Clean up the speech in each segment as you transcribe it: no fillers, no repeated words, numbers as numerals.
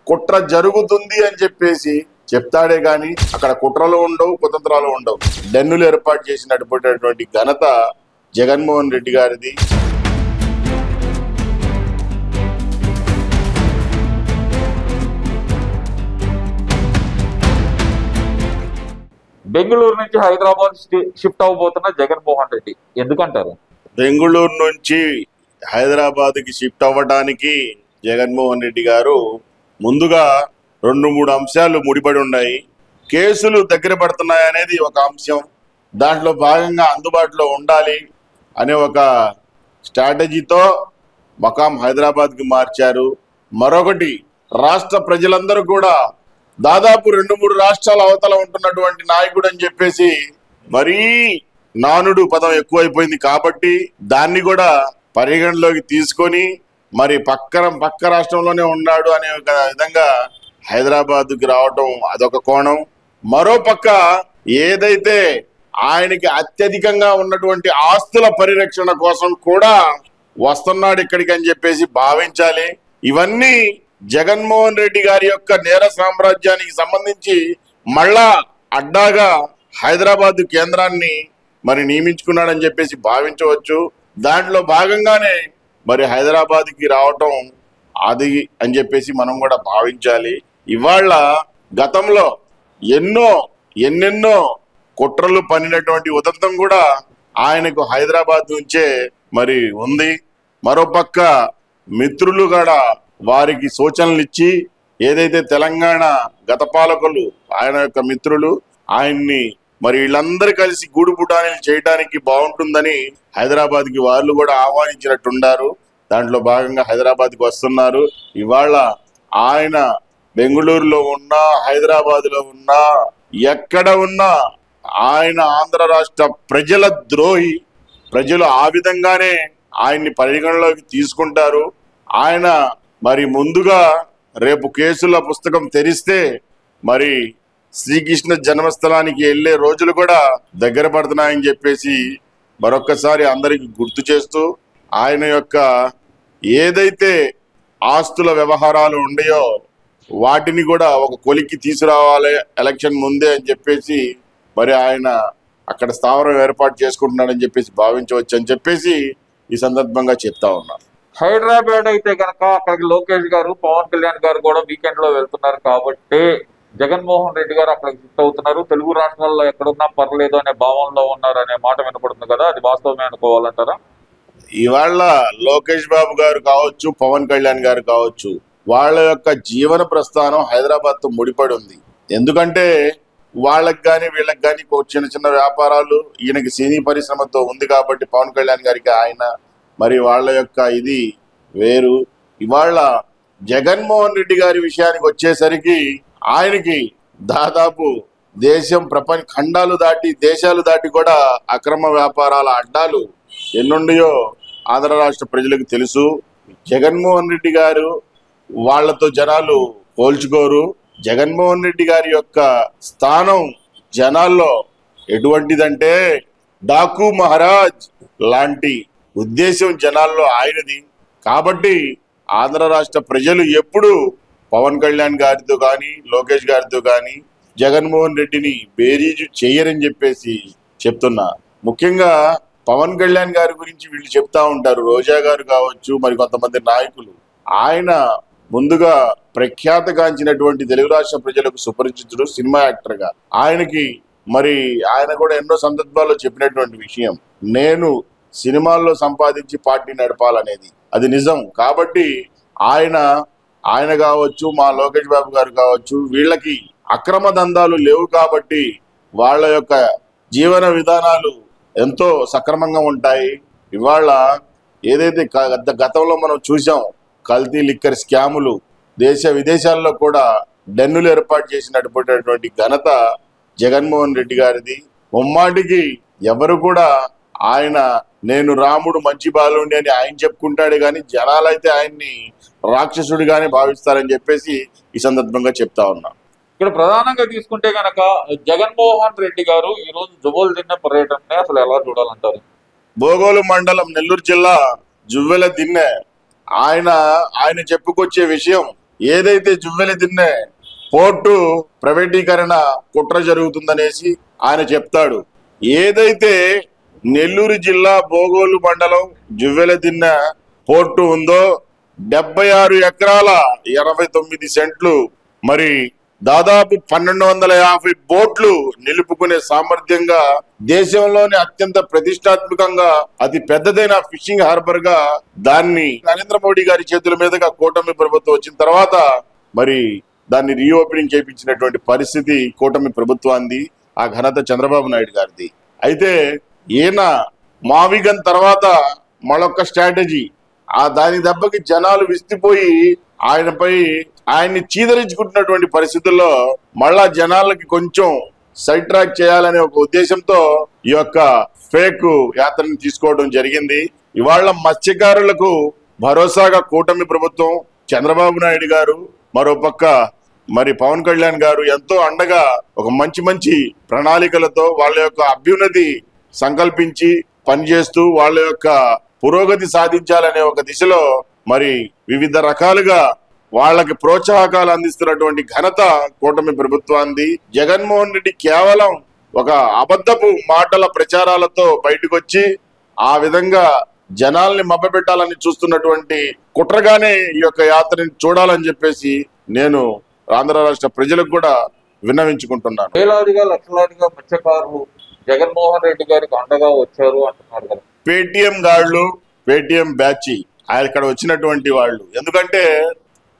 కుట్ర జరుగుతుంది అని చెప్పేసి చెప్తాడే గాని అక్కడ కుట్రలు ఉండవు, కుతంత్రాలు ఉండవు. డెన్నులు ఏర్పాటు చేసినటువంటి ఘనత జగన్మోహన్ రెడ్డి గారిది. బెంగళూరు నుంచి హైదరాబాద్ షిఫ్ట్ అవబోతున్న జగన్మోహన్ రెడ్డి ఎందుకంటారు? బెంగళూరు నుంచి హైదరాబాద్కి షిఫ్ట్ అవ్వడానికి జగన్మోహన్ రెడ్డి గారు ముందుగా 2-3 అంశాలు ముడిపడి ఉన్నాయి. కేసులు దగ్గర పడుతున్నాయనేది ఒక అంశం. దాంట్లో భాగంగా అందుబాటులో ఉండాలి అనే ఒక స్ట్రాటజీతో మకాం హైదరాబాద్కి మార్చారు. మరొకటి, రాష్ట్ర ప్రజలందరూ కూడా దాదాపు 2-3 రాష్ట్రాల అవతల ఉంటున్నటువంటి నాయకుడు అని చెప్పేసి మరీ నానుడు పదం ఎక్కువైపోయింది కాబట్టి దాన్ని కూడా పరిగణలోకి తీసుకొని మరి పక్క రాష్ట్రంలోనే ఉన్నాడు అనే ఒక విధంగా హైదరాబాద్కి రావటం అదొక కోణం. మరో పక్క ఏదైతే ఆయనకి అత్యధికంగా ఉన్నటువంటి ఆస్తుల పరిరక్షణ కోసం కూడా వస్తున్నాడు ఇక్కడికి అని చెప్పేసి భావించాలి. ఇవన్నీ జగన్మోహన్ రెడ్డి గారి యొక్క నేర సామ్రాజ్యానికి సంబంధించి మళ్ళా అడ్డాగా హైదరాబాద్ కేంద్రాన్ని మరి నియమించుకున్నాడని చెప్పేసి భావించవచ్చు. దాంట్లో భాగంగానే మరి హైదరాబాద్కి రావటం అది అని చెప్పేసి మనం కూడా భావించాలి. ఇవాళ గతంలో ఎన్నెన్నో కుట్రలు పన్నినటువంటి ఉదంతం కూడా ఆయనకు హైదరాబాద్ నుంచే మరి ఉంది. మరోపక్క మిత్రులు కూడా వారికి సూచనలు ఇచ్చి ఏదైతే తెలంగాణ గత పాలకులు ఆయన యొక్క మిత్రులు ఆయన్ని మరి వీళ్ళందరూ కలిసి గూడుపుటాన్ని చేయడానికి బాగుంటుందని హైదరాబాద్కి వాళ్ళు కూడా ఆహ్వానించినట్టున్నారు. దాంట్లో భాగంగా హైదరాబాద్కి వస్తున్నారు. ఇవాళ ఆయన బెంగళూరులో ఉన్నా, హైదరాబాద్లో ఉన్నా, ఎక్కడ ఉన్నా ఆయన ఆంధ్ర రాష్ట్ర ప్రజల ద్రోహి. ప్రజలు ఆ విధంగానే ఆయన్ని పరిగణలోకి తీసుకుంటారు. ఆయన మరి ముందుగా రేపు కేసుల పుస్తకం తెరిస్తే మరి శ్రీకృష్ణ జన్మస్థలానికి వెళ్లే రోజులు కూడా దగ్గర పడుతున్నాయని చెప్పేసి మరొక్కసారి అందరికి గుర్తు చేస్తూ ఆయన యొక్క ఏదైతే ఆస్తుల వ్యవహారాలు ఉన్నాయో వాటిని కూడా ఒక కొలిక్కి తీసుకురావాలి ఎలక్షన్ ముందే అని చెప్పేసి మరి ఆయన అక్కడ స్థావరం ఏర్పాటు చేసుకుంటున్నాడని చెప్పేసి భావించవచ్చు అని చెప్పేసి ఈ సందర్భంగా చెప్తా ఉన్నాను. హైదరాబాద్ అయితే కనుక అక్కడికి లోకేష్ గారు, పవన్ కళ్యాణ్ గారు కూడా వీకెండ్ లో వెళ్తున్నారు కాబట్టి జగన్మోహన్ రెడ్డి గారు అక్కడికి షిఫ్ట్ అవుతున్నారు. తెలుగు రాష్ట్రాల్లో ఎక్కడున్నా పర్లేదు అనే భావంలో ఉన్నారు అనే మాట వినపడుతుంది కదా, అది వాస్తవమే అనుకోవాలంటారా? ఇవాళ లోకేష్ బాబు గారు కావచ్చు, పవన్ కళ్యాణ్ గారు కావచ్చు, వాళ్ళ యొక్క జీవన ప్రస్థానం హైదరాబాద్ తో ముడిపడి ఉంది. ఎందుకంటే వాళ్ళకి కానీ వీళ్ళకి కానీ చిన్న వ్యాపారాలు ఈయనకి సినీ పరిశ్రమతో ఉంది కాబట్టి పవన్ కళ్యాణ్ గారికి ఆయన మరి వాళ్ళ యొక్క ఇది వేరు. ఇవాళ జగన్మోహన్ రెడ్డి గారి విషయానికి వచ్చేసరికి ఆయనకి దాదాపు దేశం ప్రపంచ ఖండాలు దాటి దేశాలు దాటి కూడా అక్రమ వ్యాపారాల అడ్డాలు ఎన్నుండియో ఆంధ్ర రాష్ట్ర ప్రజలకు తెలుసు. జగన్మోహన్ రెడ్డి గారు వాళ్లతో జనాలు పోల్చుకోరు. జగన్మోహన్ రెడ్డి గారి యొక్క స్థానం జనాల్లో ఎటువంటిదంటే డాకు మహారాజ్ లాంటి ఉద్దేశం జనాల్లో ఆయనది. కాబట్టి ఆంధ్ర రాష్ట్ర ప్రజలు ఎప్పుడు పవన్ కళ్యాణ్ గారితో కానీ, లోకేష్ గారితో కానీ జగన్మోహన్ రెడ్డిని బేరీజు చేయరని చెప్పేసి చెప్తున్నా. ముఖ్యంగా పవన్ కళ్యాణ్ గారి గురించి వీళ్ళు చెప్తా ఉంటారు, రోజా గారు కావచ్చు, మరి కొంతమంది నాయకులు. ఆయన ముందుగా ప్రఖ్యాతగాంచినటువంటి తెలుగు రాష్ట్ర ప్రజలకు సుపరిచితుడు, సినిమా యాక్టర్ గా. ఆయన కూడా ఎన్నో సందర్భాల్లో చెప్పినటువంటి విషయం, నేను సినిమాల్లో సంపాదించి పార్టీ నడపాలనేది. అది నిజం. కాబట్టి ఆయన కావచ్చు, మా లోకేష్ బాబు గారు కావచ్చు, వీళ్ళకి అక్రమ దందాలు లేవు కాబట్టి వాళ్ళ యొక్క జీవన విధానాలు ఎంతో సక్రమంగా ఉంటాయి. ఇవాళ ఏదైతే గతంలో మనం చూసాం, కల్తీ లిక్కర్ స్కాములు దేశ విదేశాల్లో కూడా డెన్నులు ఏర్పాటు చేసినటువంటి ఘనత జగన్మోహన్ రెడ్డి గారిది. ముమ్మాటికి ఎవరు కూడా ఆయన నేను రాముడు మంచి బాలుండి అని ఆయన చెప్పుకుంటాడే కానీ జనాలైతే ఆయన్ని రాక్షసుడిగానే భావిస్తారని చెప్పేసి ఈ సందర్భంగా చెప్తా ఉన్నా. ఇక్కడ ప్రధానంగా తీసుకుంటే గనక జగన్మోహన్ రెడ్డి గారు ఈ రోజు జువ్వల దిన్నె పర్యటన అసలు ఎలా చూడాలంటారు? బోగోలు మండలం నెల్లూరు జిల్లా జువ్వెల దిన్నె ఆయన చెప్పుకొచ్చే విషయం ఏదైతే జువ్వెలి దిన్నె పోర్టు ప్రైవేటీకరణ కుట్ర జరుగుతుందనేసి ఆయన చెప్తాడు. ఏదైతే నెల్లూరు జిల్లా బోగోలు మండలం జువ్వెలి దిన్నె పోర్టు ఉందో 76 ఎకరాల 89 సెంట్లు, మరి దాదాపు 1250 బోట్లు నిలుపుకునే సామర్థ్యంగా దేశంలోని అత్యంత ప్రతిష్టాత్మకంగా అతి పెద్దదైన ఫిషింగ్ హార్బర్ గా దాన్ని నరేంద్ర మోడీ గారి చేతుల మీదుగా కూటమి ప్రభుత్వం వచ్చిన తర్వాత మరి దాన్ని రీఓపెనింగ్ చేయించినటువంటి పరిస్థితి కూటమి ప్రభుత్వాన్ని, ఆ ఘనత చంద్రబాబు నాయుడు గారిది. అయితే ఈయన మావిగన్ తర్వాత మరొక స్ట్రాటజీ, ఆ దాని దెబ్బకి జనాలు విసిపోయి ఆయన్ని చీదరించుకుంటున్నటువంటి పరిస్థితుల్లో మళ్ళా జనాలకి కొంచెం సైడ్ ట్రాక్ చేయాలనే ఒక ఉద్దేశంతో ఈ యొక్క ఫేక్ యాత్రని తీసుకోవడం జరిగింది. ఇవాళ మత్స్యకారులకు భరోసాగా కూటమి ప్రభుత్వం, చంద్రబాబు నాయుడు గారు, మరోపక్క మరి పవన్ కళ్యాణ్ గారు ఎంతో అండగా ఒక మంచి ప్రణాళికలతో వాళ్ళ యొక్క అభ్యున్నతి సంకల్పించి పనిచేస్తూ వాళ్ళ యొక్క పురోగతి సాధించాలనే ఒక దిశలో మరి వివిధ రకాలుగా వాళ్ళకి ప్రోత్సాహకాలు అందిస్తున్నటువంటి ఘనత కూటమి ప్రభుత్వాన్ని. జగన్మోహన్ రెడ్డి కేవలం ఒక అబద్ధపు మాటల ప్రచారాలతో బయటకు వచ్చి ఆ విధంగా జనాల్ని మభ్యపెట్టాలని చూస్తున్నటువంటి కుట్రగానే ఈ యొక్క యాత్రని చూడాలని చెప్పేసి నేను ఆంధ్ర రాష్ట్ర ప్రజలకు కూడా విన్నవించుకుంటున్నాను. వేలాదిగా లక్షలాదిగా మత్స్యకారులు జగన్మోహన్ రెడ్డి గారికి అండగా వచ్చారు అంటున్నారు కదా. పేటిఎం గాళ్ళు, పేటిఎం బ్యాచ్ ఆయన ఇక్కడ వచ్చినటువంటి వాళ్ళు, ఎందుకంటే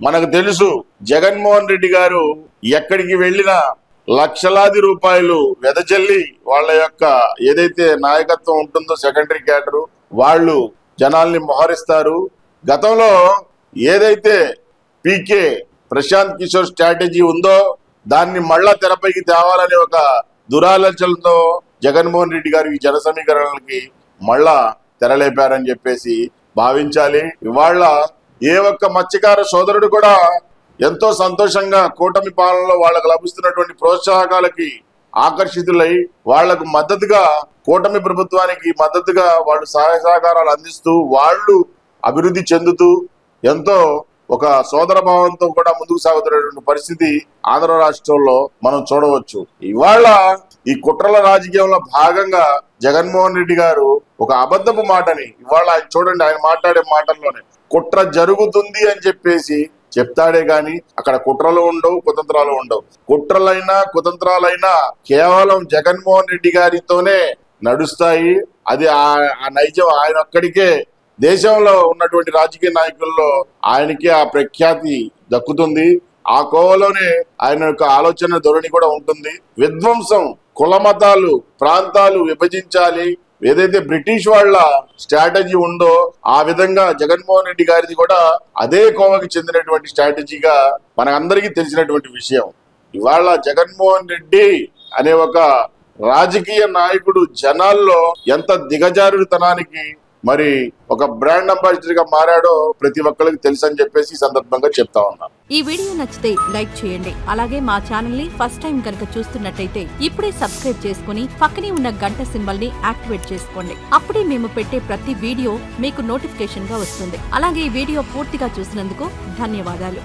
మనకు తెలుసు జగన్మోహన్ రెడ్డి గారు ఎక్కడికి వెళ్ళినా లక్షలాది రూపాయలు వెదజల్లి వాళ్ళ యొక్క ఏదైతే నాయకత్వం ఉంటుందో సెకండరీ క్యాడరు వాళ్ళు జనాల్ని మోహరిస్తారు. గతంలో ఏదైతే పీకే ప్రశాంత్ కిషోర్ స్ట్రాటజీ ఉందో దాన్ని మళ్ళా తెరపైకి తేవాలనే ఒక దురాలోచనలతో జగన్మోహన్ రెడ్డి గారు ఈ జన సమీకరణలకి మళ్ళా తెరలేపారని చెప్పేసి భావించాలి. ఇవాళ ఏ ఒక్క మత్స్యకార సోదరుడు కూడా ఎంతో సంతోషంగా కూటమి పాలనలో వాళ్ళకు లభిస్తున్నటువంటి ప్రోత్సాహకాలకి ఆకర్షితులై వాళ్లకు మద్దతుగా, కూటమి ప్రభుత్వానికి మద్దతుగా వాళ్ళు సహాయ సహకారాలు అందిస్తూ వాళ్ళు అభివృద్ధి చెందుతూ ఎంతో ఒక సోదర భావంతో కూడా ముందుకు సాగుతున్నటువంటి పరిస్థితి ఆంధ్ర రాష్ట్రంలో మనం చూడవచ్చు. ఇవాళ ఈ కుట్రల రాజకీయంలో భాగంగా జగన్మోహన్ రెడ్డి గారు ఒక అబద్ధపు మాటని ఇవాళ ఆయన చూడండి, ఆయన మాట్లాడే మాటల్లోనే కుట్ర జరుగుతుంది అని చెప్పేసి చెప్తాడే గాని అక్కడ కుట్రలు ఉండవు, కుతంత్రాలు ఉండవు. కుట్రలైనా కుతంత్రాలైనా కేవలం జగన్మోహన్ రెడ్డి గారితోనే నడుస్తాయి. అది ఆ నైజం ఆయన ఒక్కడికే, దేశంలో ఉన్నటువంటి రాజకీయ నాయకుల్లో ఆయనకి ఆ ప్రఖ్యాతి దక్కుతుంది. ఆ కోవలోనే ఆయన యొక్క ఆలోచన ధోరణి కూడా ఉంటుంది. విధ్వంసం, కుల మతాలు, ప్రాంతాలు విభజించాలి, ఏదైతే బ్రిటిష్ వాళ్ళ స్ట్రాటజీ ఉందో ఆ విధంగా జగన్మోహన్ రెడ్డి గారిది కూడా అదే కోవకి చెందినటువంటి స్ట్రాటజీగా మనకందరికీ తెలిసినటువంటి విషయం. ఇవాళ జగన్మోహన్ రెడ్డి అనే ఒక రాజకీయ నాయకుడు జనాల్లో ఎంత దిగజారుతనానికి మరి ఒక బ్రాండ్ అంబాసిడర్ గా మారాడో ప్రతి ఒక్కరికి తెలుసు అని చెప్పేసి ఈ సందర్భంగా చెప్తా ఉన్నాను. ఈ వీడియో నచ్చితే లైక్ చేయండి. అలాగే మా ఛానల్ ని ఫస్ట్ టైం కనుక చూస్తున్నట్టయితే ఇప్పుడే సబ్స్క్రైబ్ చేసుకుని పక్కనే ఉన్న గంట సింబల్ ని యాక్టివేట్ చేసుకోండి. అప్పుడే మేము పెట్టే ప్రతి వీడియో మీకు నోటిఫికేషన్ గా వస్తుంది. అలాగే ఈ వీడియో పూర్తిగా చూసినందుకు ధన్యవాదాలు.